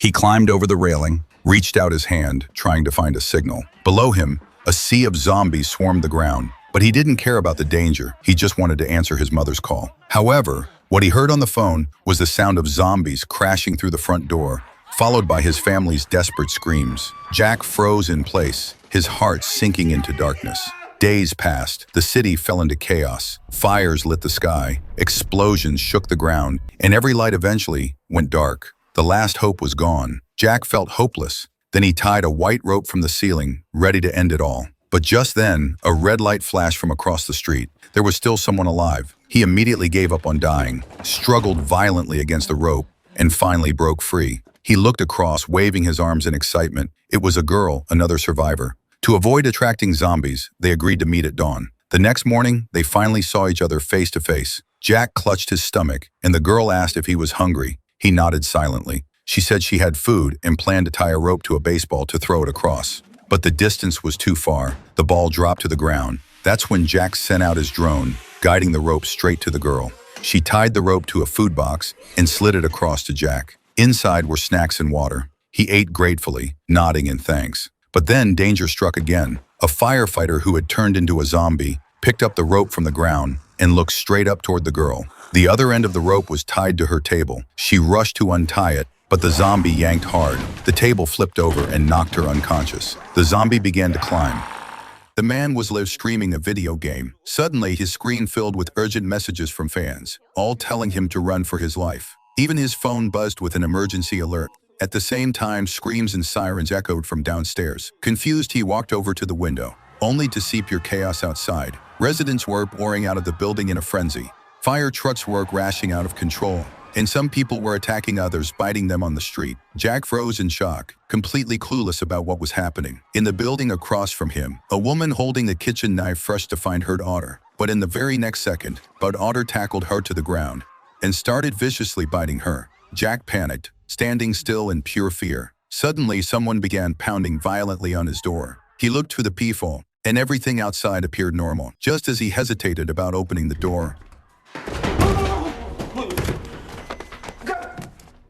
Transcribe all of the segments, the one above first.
He climbed over the railing, reached out his hand, trying to find a signal. Below him, a sea of zombies swarmed the ground, but he didn't care about the danger. He just wanted to answer his mother's call. However, what he heard on the phone was the sound of zombies crashing through the front door, followed by his family's desperate screams. Jack froze in place, his heart sinking into darkness. Days passed. The city fell into chaos. Fires lit the sky, explosions shook the ground, and every light eventually went dark. The last hope was gone. Jack felt hopeless. Then he tied a white rope from the ceiling, ready to end it all. But just then, a red light flashed from across the street. There was still someone alive. He immediately gave up on dying, struggled violently against the rope, and finally broke free. He looked across, waving his arms in excitement. It was a girl, another survivor. To avoid attracting zombies, they agreed to meet at dawn. The next morning, they finally saw each other face to face. Jack clutched his stomach, and the girl asked if he was hungry. He nodded silently. She said she had food and planned to tie a rope to a baseball to throw it across. But the distance was too far. The ball dropped to the ground. That's when Jack sent out his drone, guiding the rope straight to the girl. She tied the rope to a food box and slid it across to Jack. Inside were snacks and water. He ate gratefully, nodding in thanks. But then danger struck again. A firefighter who had turned into a zombie picked up the rope from the ground and looked straight up toward the girl. The other end of the rope was tied to her table. She rushed to untie it, but the zombie yanked hard. The table flipped over and knocked her unconscious. The zombie began to climb. The man was live streaming a video game. Suddenly, his screen filled with urgent messages from fans, all telling him to run for his life. Even his phone buzzed with an emergency alert. At the same time, screams and sirens echoed from downstairs. Confused, he walked over to the window, only to see pure chaos outside. Residents were pouring out of the building in a frenzy. Fire trucks were crashing out of control, and some people were attacking others, biting them on the street. Jack froze in shock, completely clueless about what was happening. In the building across from him, a woman holding a kitchen knife rushed to find her daughter. But in the very next second, Bud Otter tackled her to the ground and started viciously biting her. Jack panicked, standing still in pure fear. Suddenly, someone began pounding violently on his door. He looked through the peephole, and everything outside appeared normal. Just as he hesitated about opening the door,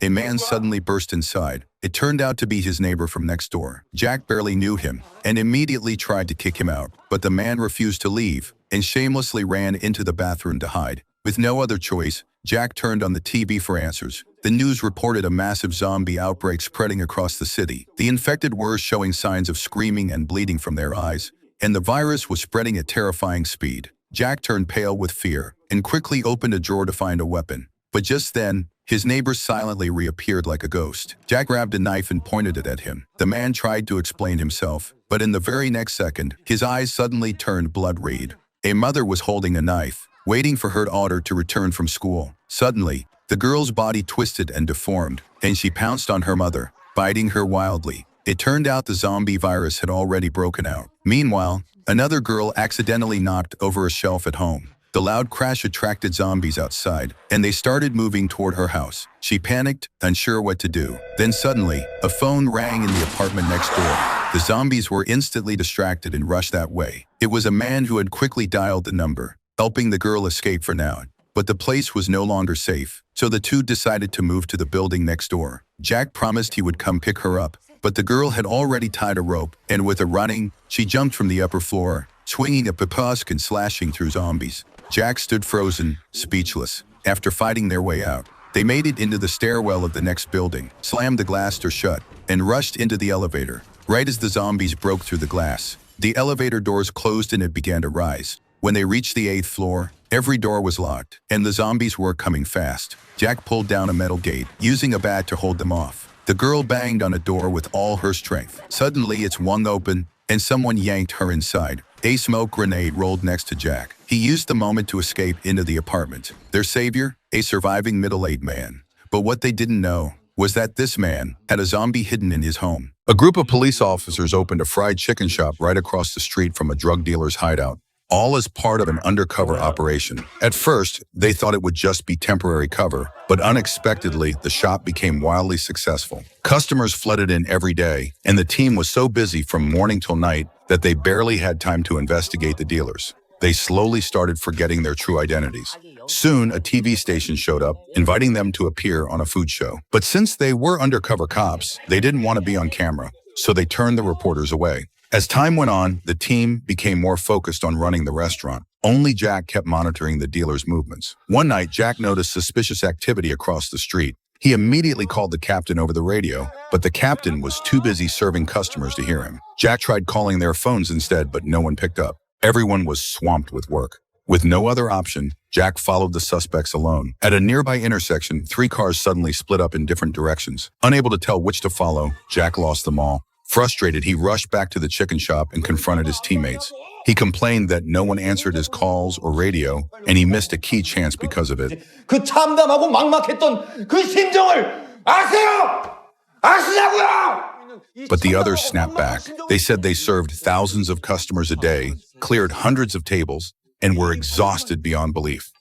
a man suddenly burst inside. It turned out to be his neighbor from next door. Jack barely knew him and immediately tried to kick him out, but the man refused to leave and shamelessly ran into the bathroom to hide. With no other choice, Jack turned on the TV for answers. The news reported a massive zombie outbreak spreading across the city. The infected were showing signs of screaming and bleeding from their eyes, and the virus was spreading at terrifying speed. Jack turned pale with fear and quickly opened a drawer to find a weapon. But just then, his neighbor silently reappeared like a ghost. Jack grabbed a knife and pointed it at him. The man tried to explain himself, but in the very next second, his eyes suddenly turned blood red. A mother was holding a knife, waiting for her daughter to return from school. Suddenly, the girl's body twisted and deformed, and she pounced on her mother, biting her wildly. It turned out the zombie virus had already broken out. Meanwhile, another girl accidentally knocked over a shelf at home. The loud crash attracted zombies outside, and they started moving toward her house. She panicked, unsure what to do. Then suddenly, a phone rang in the apartment next door. The zombies were instantly distracted and rushed that way. It was a man who had quickly dialed the number, helping the girl escape for now. But the place was no longer safe, so the two decided to move to the building next door. Jack promised he would come pick her up, but the girl had already tied a rope, and with a running, she jumped from the upper floor, swinging a papask and slashing through zombies. Jack stood frozen, speechless. After fighting their way out, they made it into the stairwell of the next building, slammed the glass door shut, and rushed into the elevator. Right as the zombies broke through the glass, the elevator doors closed and it began to rise. When they reached the 8th floor, every door was locked, and the zombies were coming fast. Jack pulled down a metal gate, using a bat to hold them off. The girl banged on a door with all her strength. Suddenly, it swung open, and someone yanked her inside. A smoke grenade rolled next to Jack. He used the moment to escape into the apartment. Their savior, a surviving middle-aged man. But what they didn't know was that this man had a zombie hidden in his home. A group of police officers opened a fried chicken shop right across the street from a drug dealer's hideout, all as part of an undercover operation. At first, they thought it would just be temporary cover, but unexpectedly, the shop became wildly successful. Customers flooded in every day, and the team was so busy from morning till night that they barely had time to investigate the dealers. They slowly started forgetting their true identities. Soon, a TV station showed up, inviting them to appear on a food show. But since they were undercover cops, they didn't want to be on camera, so they turned the reporters away. As time went on, the team became more focused on running the restaurant. Only Jack kept monitoring the dealers' movements. One night, Jack noticed suspicious activity across the street. He immediately called the captain over the radio, but the captain was too busy serving customers to hear him. Jack tried calling their phones instead, but no one picked up. Everyone was swamped with work. With no other option, Jack followed the suspects alone. At a nearby intersection, 3 cars suddenly split up in different directions. Unable to tell which to follow, Jack lost them all. Frustrated, he rushed back to the chicken shop and confronted his teammates. He complained that no one answered his calls or radio, and he missed a key chance because of it. 그 참담하고 막막했던 그 심정을 아세요? 아시냐고요? But the others snapped back. They said they served thousands of customers a day, cleared hundreds of tables, and were exhausted beyond belief.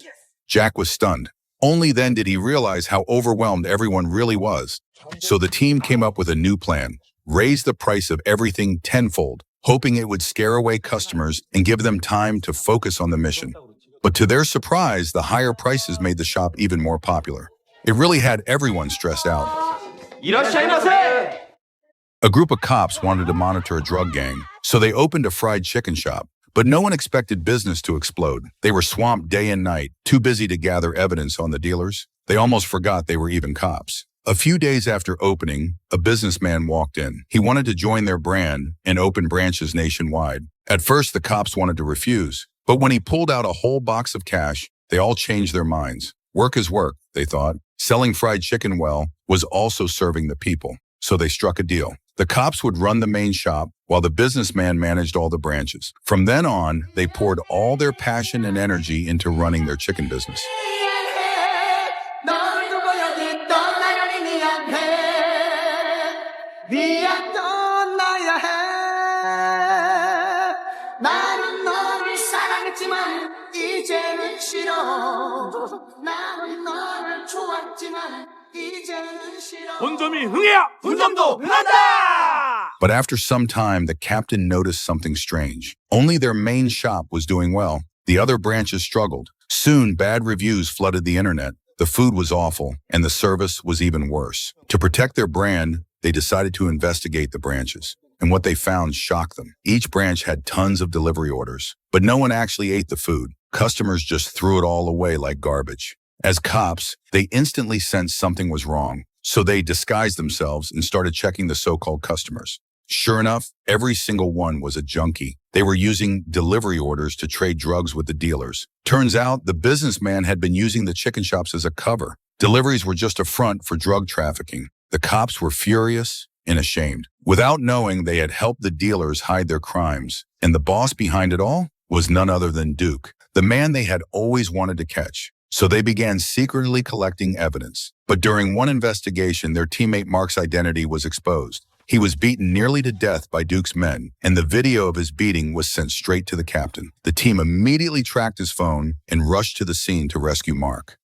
Jack was stunned. Only then did he realize how overwhelmed everyone really was. So the team came up with a new plan: raise the price of everything tenfold, hoping it would scare away customers and give them time to focus on the mission. But to their surprise, the higher prices made the shop even more popular. It really had everyone stressed out. A group of cops wanted to monitor a drug gang, so they opened a fried chicken shop. But no one expected business to explode. They were swamped day and night, too busy to gather evidence on the dealers. They almost forgot they were even cops. A few days after opening, a businessman walked in. He wanted to join their brand and open branches nationwide. At first, the cops wanted to refuse, but when he pulled out a whole box of cash, they all changed their minds. Work is work, they thought. Selling fried chicken well was also serving the people, so they struck a deal. The cops would run the main shop while the businessman managed all the branches. From then on, they poured all their passion and energy into running their chicken business. But after some time, the captain noticed something strange. Only their main shop was doing well. The other branches struggled. Soon, bad reviews flooded the internet. The food was awful, and the service was even worse. To protect their brand, they decided to investigate the branches. And what they found shocked them. Each branch had tons of delivery orders, but no one actually ate the food. Customers just threw it all away like garbage. As cops, they instantly sensed something was wrong, so they disguised themselves and started checking the so-called customers. Sure enough, every single one was a junkie. They were using delivery orders to trade drugs with the dealers. Turns out the businessman had been using the chicken shops as a cover. Deliveries were just a front for drug trafficking. The cops were furious and ashamed. Without knowing, they had helped the dealers hide their crimes. And the boss behind it all was none other than Duke, the man they had always wanted to catch. So they began secretly collecting evidence. But during one investigation, their teammate Mark's identity was exposed. He was beaten nearly to death by Duke's men, and the video of his beating was sent straight to the captain. The team immediately tracked his phone and rushed to the scene to rescue Mark.